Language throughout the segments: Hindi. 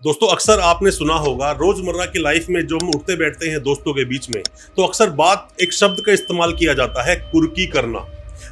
दोस्तों अक्सर आपने सुना होगा रोजमर्रा की लाइफ में जो हम उठते बैठते हैं दोस्तों के बीच में, तो अक्सर बात एक शब्द का इस्तेमाल किया जाता है, कुर्की करना।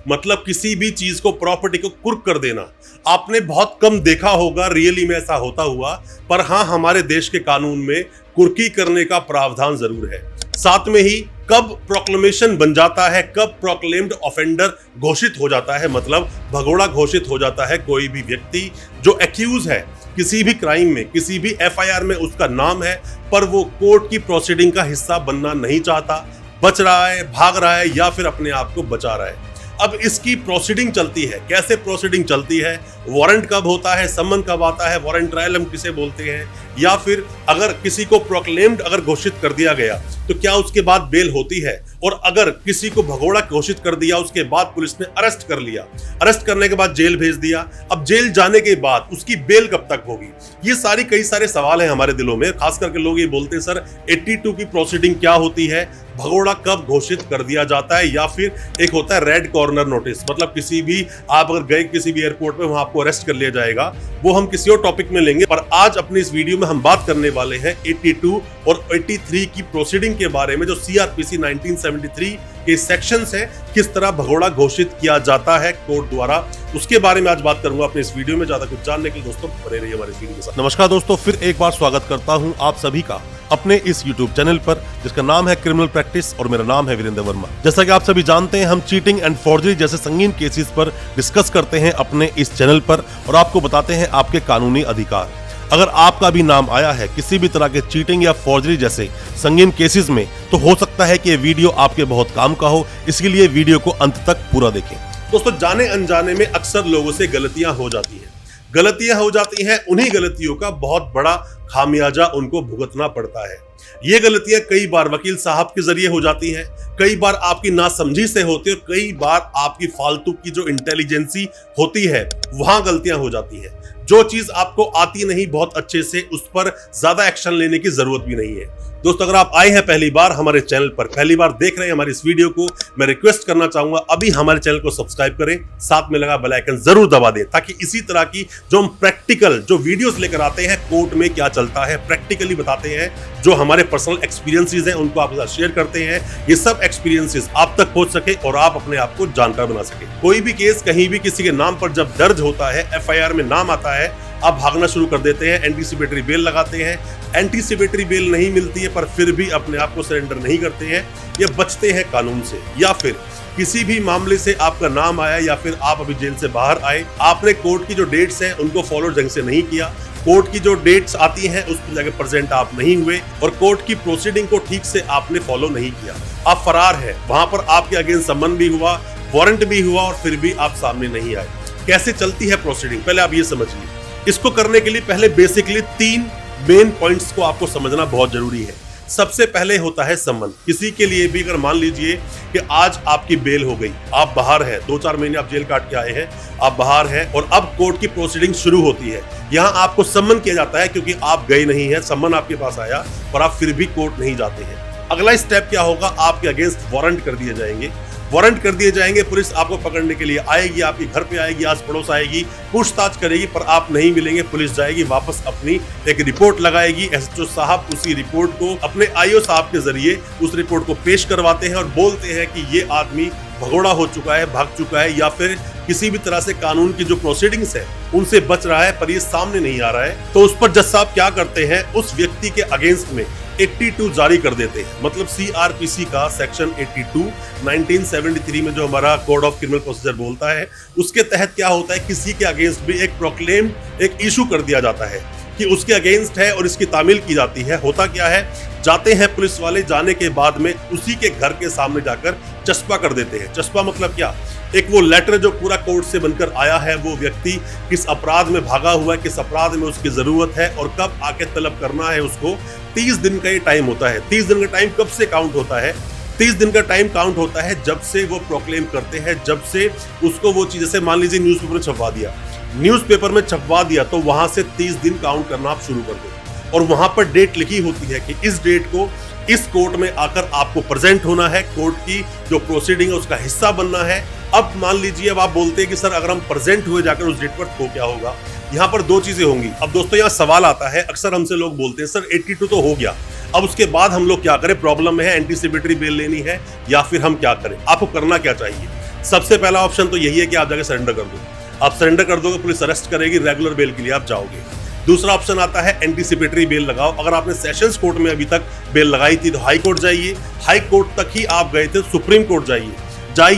मतलब किसी भी चीज को, प्रॉपर्टी को कुर्क कर देना। आपने बहुत कम देखा होगा रियली में ऐसा होता हुआ, पर हाँ, हमारे देश के कानून में कुर्की करने का प्रावधान जरूर है। साथ में ही कब प्रोक्लेमेशन बन जाता है, कब प्रोक्लेम्ड ऑफेंडर घोषित हो जाता है, मतलब भगोड़ा घोषित हो जाता है कोई भी व्यक्ति जो एक्यूज है किसी भी क्राइम में, किसी भी एफआईआर में उसका नाम है, पर वो कोर्ट की प्रोसीडिंग का हिस्सा बनना नहीं चाहता, बच रहा है, भाग रहा है या फिर अपने आप को बचा रहा है। अब इसकी प्रोसीडिंग चलती है। कैसे प्रोसीडिंग चलती है, वारंट कब होता है, सम्मन कब आता है, वारंट ट्रायल हम किसे बोलते हैं, या फिर अगर किसी को प्रोक्लेम्ड अगर घोषित कर दिया गया तो क्या उसके बाद बेल होती है, और अगर किसी को भगोड़ा घोषित कर दिया उसके बाद पुलिस ने अरेस्ट कर लिया, अरेस्ट करने के बाद जेल भेज दिया, अब जेल जाने के बाद उसकी बेल कब तक होगी। ये कई सारे सवाल हैं हमारे दिलों में। खास करके लोग ये बोलते हैं सर 82 की प्रोसीडिंग क्या होती है, भगोड़ा कब घोषित कर दिया जाता है, या फिर एक होता है रेड कॉर्नर नोटिस, मतलब किसी भी आप अगर गए किसी भी एयरपोर्ट में वहां आपको अरेस्ट कर लिया जाएगा। वो हम किसी और टॉपिक में लेंगे, पर आज अपनी इस वीडियो में हम बात करने वाले हैं 82 और 83 की प्रोसीडिंग के बारे में, जो सीआरपीसी 1973 के सेक्शंस है, किस तरह भगोड़ा घोषित किया जाता है कोर्ट द्वारा, उसके बारे में आज बात करूंगा अपने इस वीडियो में। ज्यादा कुछ जानने के लिए दोस्तों बने रहिए हमारे इस वीडियो के साथ। नमस्कार दोस्तों, फिर एक बार स्वागत करता हूं आप सभी का अपने इस YouTube चैनल पर, जिसका नाम है क्रिमिनल प्रैक्टिस, और मेरा नाम है वीरेंद्र वर्मा। जैसा कि आप सभी जानते हैं, हम चीटिंग एंड फॉर्जरी जैसे संगीन केसेस पर डिस्कस करते हैं अपने इस चैनल पर, और आपको बताते हैं आपके कानूनी अधिकार। अगर आपका भी नाम आया है किसी भी तरह के चीटिंग या फॉर्जरी जैसे संगीन केसेस में, तो हो सकता है कि ये वीडियो आपके बहुत काम का हो, इसलिए वीडियो को अंत तक पूरा देखें। दोस्तों, जाने अनजाने में अक्सर लोगों से गलतियां हो जाती हैं। उन्हीं गलतियों का बहुत बड़ा खामियाजा उनको भुगतना पड़ता है। ये गलतियां कई बार वकील साहब के जरिए हो जाती हैं, कई बार आपकी नासमझी से होती है, और कई बार आपकी फालतू की जो इंटेलिजेंसी होती है वहां गलतियां हो जाती है। जो चीज आपको आती नहीं बहुत अच्छे से, उस पर ज्यादा एक्शन लेने की जरूरत भी नहीं है। दोस्तों, अगर आप आए हैं पहली बार हमारे चैनल पर, पहली बार देख रहे हैं हमारी इस वीडियो को, मैं रिक्वेस्ट करना चाहूंगा अभी हमारे चैनल को सब्सक्राइब करें, साथ में लगा बेल आइकन जरूर दबा दें, ताकि इसी तरह की जो हम प्रैक्टिकल जो वीडियोस लेकर आते हैं, कोर्ट में क्या चलता है प्रैक्टिकली बताते हैं, जो हमारे पर्सनल एक्सपीरियंसेस हैं उनको आपके साथ शेयर करते हैं, ये सब एक्सपीरियंसेस आप तक पहुंच सके और आप अपने आप को जानकार बना सके। कोई भी केस कहीं भी किसी के नाम पर जब दर्ज होता है, एफआईआर में नाम आता है, आप भागना शुरू कर देते हैं, एंटीसिपेटरी बेल लगाते हैं। एंटीसिपेटरी बेल नहीं मिलती है, पर फिर भी अपने आप को सरेंडर नहीं करते हैं, ये बचते हैं कानून से। या फिर किसी भी मामले से आपका नाम आया, या फिर आप अभी जेल से बाहर आए, आपने कोर्ट की जो डेट्स हैं उनको फॉलो ढंग से नहीं किया, कोर्ट की जो डेट्स आती हैं उस पर जाके प्रेजेंट आप नहीं हुए, और कोर्ट की प्रोसीडिंग को ठीक से आपने फॉलो नहीं किया, आप फरार है, वहां पर आपके अगेंस्ट सम्मन भी हुआ, वारंट भी हुआ, और फिर भी आप सामने नहीं आए। कैसे चलती है प्रोसीडिंग, पहले आप ये समझिए। इसको करने के लिए पहले बेसिकली 3 मेन पॉइंट्स को आपको समझना बहुत जरूरी है। सबसे पहले होता है सम्मन। किसी के लिए भी अगर मान लीजिए कि आज आपकी बेल हो गई, आप बाहर हैं, 2-4 महीने आप जेल काट के आए हैं, आप बाहर हैं, और अब कोर्ट की प्रोसीडिंग शुरू होती है। यहाँ आपको सम्मन किया जाता है, क्योंकि आप गए नहीं हैं, सम्मन आपके पास आया, पर आप फिर भी कोर्ट नहीं जाते हैं। अगला स्टेप क्या होगा, आपके अगेंस्ट वारंट कर दिए जाएंगे। वारंट कर दिए जाएंगे, पुलिस आपको पकड़ने के लिए आएगी, आपके घर पे आएगी, आस पड़ोस आएगी, पूछताछ करेगी, पर आप नहीं मिलेंगे। पुलिस जाएगी वापस, अपनी एक रिपोर्ट लगाएगी। एसएचओ साहब उसी रिपोर्ट को अपने आईओ साहब के जरिए उस रिपोर्ट को पेश करवाते हैं, और बोलते हैं कि ये आदमी भगोड़ा हो चुका है, भाग चुका है, या फिर किसी भी तरह से कानून की जो प्रोसीडिंग्स है उनसे बच रहा है, पर ये सामने नहीं आ रहा है। तो उस पर जज साहब क्या करते हैं, उस व्यक्ति के अगेंस्ट में 82 जारी कर देते हैं। मतलब सीआरपीसी का सेक्शन 82 1973 में जो हमारा कोड ऑफ क्रिमिनल प्रोसीजर बोलता है, उसके तहत क्या होता है, किसी के अगेंस्ट भी एक प्रोक्लेम्ड एक इशू कर दिया जाता है कि उसके अगेंस्ट है, और इसकी तामील की जाती है। होता क्या है, जाते हैं पुलिस वाले, जाने के बाद में उसी के घर के सामने जाकर चस्पा कर देते हैं। चस्पा मतलब क्या, एक वो लेटर जो पूरा कोर्ट से बनकर आया है, वो व्यक्ति किस अपराध में भागा हुआ है, किस अपराध में उसकी जरूरत है, और कब आके तलब करना है उसको। 30 दिन का ये टाइम होता है। 30 दिन का टाइम कब से काउंट होता है, 30 दिन का टाइम काउंट होता है जब से वो प्रोक्लेम करते हैं, जब से उसको वो चीज, जैसे मान लीजिए न्यूज़पेपर में छपवा दिया, न्यूज़पेपर में छपवा दिया, तो वहां से 30 दिन काउंट करना आप शुरू कर दो, और वहां पर डेट लिखी होती है कि इस डेट को इस कोर्ट में आकर आपको प्रेजेंट होना है, कोर्ट की जो प्रोसीडिंग है उसका हिस्सा बनना है। अब मान लीजिए, अब आप बोलते हैं कि सर अगर हम प्रेजेंट हुए जाकर उस डेट पर तो क्या होगा, यहाँ पर दो चीजें होंगी। अब दोस्तों यहाँ सवाल आता है, अक्सर हमसे लोग बोलते हैं सर 82 तो हो गया, अब उसके बाद हम लोग क्या करें, प्रॉब्लम में है, एंटीसिपेटरी बेल लेनी है या फिर हम क्या करें, आपको करना क्या चाहिए। सबसे पहला ऑप्शन तो यही है कि आप जाके सरेंडर कर दो। आप सरेंडर कर दोगे, पुलिस अरेस्ट करेगी, रेगुलर बेल के लिए आप जाओगे। दूसरा ऑप्शन आता है एंटीसिपेटरी बेल लगाओ। अगर आपने सेशंस कोर्ट में अभी तक बेल लगाई थी तो हाई कोर्ट जाइए, हाई कोर्ट तक ही आप गए थे, सुप्रीम कोर्ट जाइए,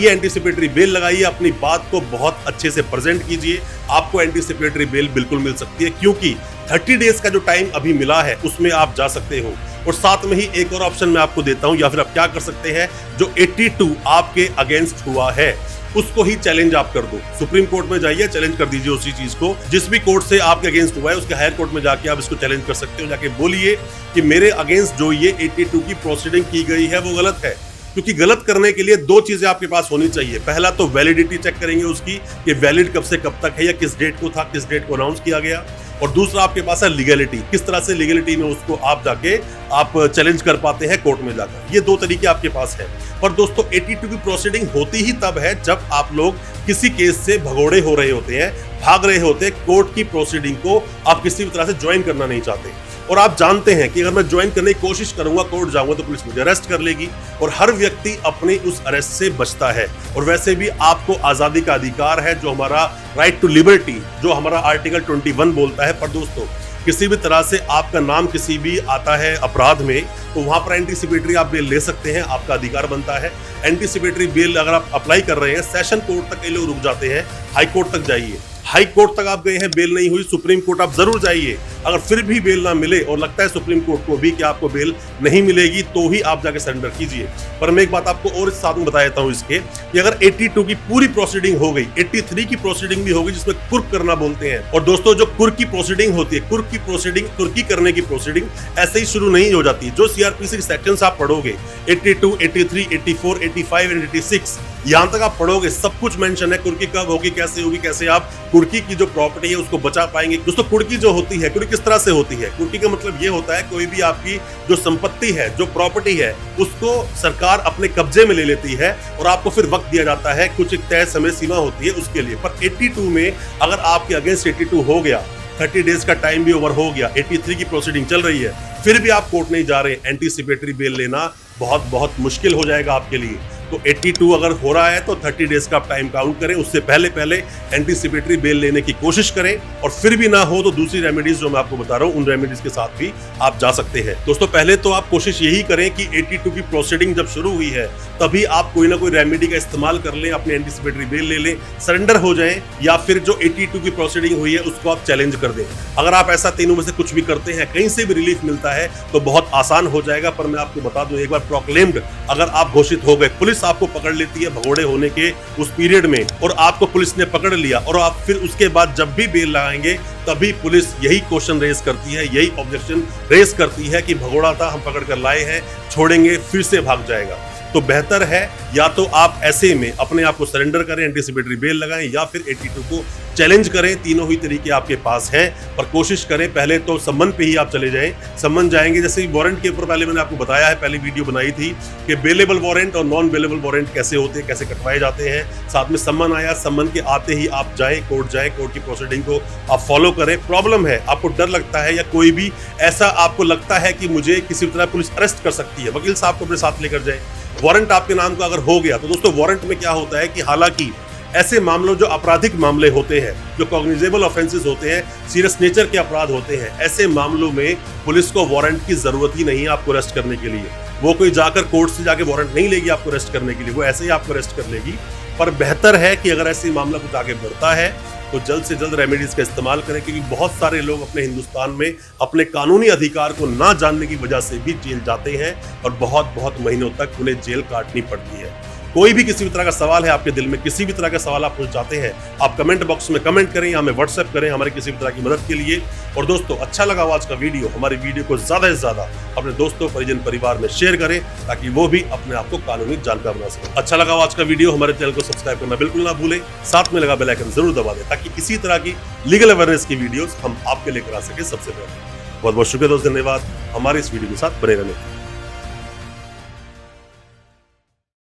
एंटीसिपेटरी बेल लगाइए, अपनी बात को बहुत अच्छे से प्रेजेंट कीजिए, आपको एंटीसिपेटरी बेल बिल्कुल मिल सकती है, क्योंकि 30 डेज का जो टाइम अभी मिला है उसमें आप जा सकते हो। और साथ में ही एक और ऑप्शन मैं आपको देता हूं, या फिर आप क्या कर सकते हैं, जो 82 आपके अगेंस्ट हुआ है उसको ही चैलेंज आप कर दो। सुप्रीम कोर्ट में जाइए, चैलेंज कर दीजिए उसी चीज को, जिस भी कोर्ट से आपके अगेंस्ट हुआ है उसके हायर कोर्ट में जाके आप इसको चैलेंज कर सकते हो। जाके बोलिए कि मेरे अगेंस्ट जो ये 82 की प्रोसीडिंग की गई है वो गलत है। क्योंकि गलत करने के लिए दो चीजें आपके पास होनी चाहिए। पहला तो वैलिडिटी चेक करेंगे उसकी कि वैलिड कब से कब तक है, या किस डेट को था, किस डेट को अनाउंस किया गया। और दूसरा आपके पास है लीगलिटी, किस तरह से लीगलिटी में उसको आप जाके आप चैलेंज कर पाते हैं कोर्ट में जाकर। ये दो तरीके आपके पास है। पर दोस्तों 82 की प्रोसीडिंग होती ही तब है जब आप लोग किसी केस से भगोड़े हो रहे होते हैं, भाग रहे होते हैं, कोर्ट की प्रोसीडिंग को आप किसी भी तरह से ज्वाइन करना नहीं चाहते, और आप जानते हैं कि अगर मैं ज्वाइन करने की कोशिश करूंगा, कोर्ट जाऊंगा तो पुलिस मुझे अरेस्ट कर लेगी, और हर व्यक्ति अपनी उस अरेस्ट से बचता है। और वैसे भी आपको आजादी का अधिकार है, जो हमारा राइट टू लिबर्टी, जो हमारा आर्टिकल 21 बोलता है। पर दोस्तों किसी भी तरह से आपका नाम किसी भी आता है अपराध में, तो वहां पर एंटीसिपेटरी आप बेल ले सकते हैं, आपका अधिकार बनता है। एंटीसिपेटरी बेल अगर आप अप्लाई कर रहे हैं, सेशन कोर्ट तक कई लोग रुक जाते हैं, हाई कोर्ट तक जाइए। हाई कोर्ट तक आप गए हैं, बेल नहीं हुई, सुप्रीम कोर्ट आप जरूर जाइए। अगर फिर भी बेल ना मिले और लगता है सुप्रीम कोर्ट को भी कि आपको बेल नहीं मिलेगी, तो ही आप जाके सरेंडर कीजिए। पर मैं एक बात आपको और इस साथ में बता देता हूं इसके, कि अगर 82 की पूरी प्रोसीडिंग हो गई, 83 की प्रोसीडिंग भी हो गई, जिसमें कुर्क करना बोलते हैं। और दोस्तों जो कुर्क की प्रोसीडिंग होती है, कुर्क की प्रोसीडिंग, कुर्की करने की प्रोसीडिंग ऐसे ही शुरू नहीं हो जाती। जो सीआरपीसी के सेक्शंस आप पढ़ोगे, 82, 83, 84, 85 एंड 86, यहां तक आप पढ़ोगे, सब कुछ मेंशन है कुर्की कब होगी, कैसे आप कुर्की की जो प्रॉपर्टी है उसको बचा पाएंगे। दोस्तों कुर्की जो होती है, कुर्की किस तरह से होती है, कुर्की का मतलब ये होता है कोई भी आपकी जो संपत्ति है, जो प्रॉपर्टी है, उसको सरकार अपने कब्जे में ले लेती है और आपको फिर वक्त दिया जाता है, कुछ एक तय समय सीमा होती है उसके लिए। पर 82 में अगर आपके अगेंस्ट 82 हो गया, 30 डेज का टाइम भी ओवर हो गया, 83 की प्रोसीडिंग चल रही है, फिर भी आप कोर्ट नहीं जा रहे, एंटीसिपेटरी बेल लेना बहुत मुश्किल हो जाएगा आपके लिए। तो 82 अगर हो रहा है तो 30 डेज का आप टाइम काउंट करें, उससे पहले एंटीसिपेटरी बेल लेने की कोशिश करें, और फिर भी ना हो तो दूसरी रेमेडीज जो मैं आपको बता रहा हूं, उन रेमेडीज के साथ भी आप जा सकते हैं। दोस्तों पहले तो आप कोशिश यही करें कि 82 की प्रोसीडिंग जब शुरू हुई है तभी आप कोई ना कोई रेमेडी का इस्तेमाल कर लें, अपनी एंटीसिपेटरी बेल ले लें, सरेंडर हो जाएं, या फिर जो 82 की प्रोसीडिंग हुई है उसको आप चैलेंज कर दें। अगर आप ऐसा तीनों में से कुछ भी करते हैं, कहीं से भी रिलीफ मिलता है तो बहुत आसान हो जाएगा। पर मैं आपको बता दूं, एक बार प्रोक्लेम्ड अगर आप घोषित हो गए, पुलिस आपको पकड़ लेती है भगोड़े होने के उस पीरियड में, और आपको पुलिस ने पकड़ लिया, और आप फिर उसके बाद जब भी बेल लगाएंगे तभी पुलिस यही क्वेश्चन रेज करती है, यही ऑब्जेक्शन रेज करती है कि भगोड़ा था, हम पकड़ कर लाए हैं, छोड़ेंगे, फिर से भाग जाएगा। तो बेहतर है या तो आप ऐसे में अपने आप को सरेंडर करें, एंटीसिपेटरी बेल लगाएं, या फिर 82 को चैलेंज करें। तीनों ही तरीके आपके पास हैं, पर कोशिश करें पहले तो सम्मन पे ही आप चले जाएं। सम्मन जाएंगे, जैसे वारंट के ऊपर पहले मैंने आपको बताया है, पहली वीडियो बनाई थी कि बेलेबल वारंट और नॉन बेलेबल वारंट कैसे होते हैं, कैसे कटवाए जाते हैं। साथ में सम्मन आया, सम्मन के आते ही आप जाएं, कोर्ट की प्रोसीडिंग को आप फॉलो करें। प्रॉब्लम है, आपको डर लगता है, या कोई भी ऐसा आपको लगता है कि मुझे किसी तरह पुलिस अरेस्ट कर सकती है, वकील साहब को अपने साथ लेकर जाए। वारंट आपके नाम का अगर हो गया तो दोस्तों वारंट में क्या होता है कि हालांकि ऐसे मामलों, जो आपराधिक मामले होते हैं, जो कॉग्निजेबल ऑफेंसेस होते हैं, सीरियस नेचर के अपराध होते हैं, ऐसे मामलों में पुलिस को वारंट की जरूरत ही नहीं है आपको अरेस्ट करने के लिए। वो कोई जाकर कोर्ट से जाके वारंट नहीं लेगी आपको अरेस्ट करने के लिए, वो ऐसे ही आपको अरेस्ट कर लेगी। पर बेहतर है कि अगर ऐसे मामला कुछ आगे बढ़ता है तो जल्द से जल्द रेमेडीज का इस्तेमाल करें, क्योंकि बहुत सारे लोग अपने हिंदुस्तान में अपने कानूनी अधिकार को ना जानने की वजह से भी जेल जाते हैं, और बहुत महीनों तक उन्हें जेल काटनी पड़ती है। कोई भी किसी भी तरह का सवाल है आपके दिल में, किसी भी तरह का सवाल आप पूछ चाहते हैं, आप कमेंट बॉक्स में कमेंट करें या हमें व्हाट्सएप करें हमारे किसी भी तरह की मदद के लिए। और दोस्तों अच्छा लगा आज का वीडियो, हमारी वीडियो को ज्यादा से ज्यादा अपने दोस्तों, परिजन, परिवार में शेयर करें, ताकि वो भी अपने आप को कानूनी जानकार बना सके। अच्छा लगा आज का वीडियो, हमारे चैनल को सब्सक्राइब करना बिल्कुल ना भूलें, साथ में लगा बेल आइकन जरूर दबा दें, ताकि इसी तरह की लीगल अवेयरनेस की वीडियोस हम आपके लेकर आ सके सबसे पहले। बहुत शुक्रिया दोस्त, धन्यवाद हमारे इस वीडियो के साथ बने रहने।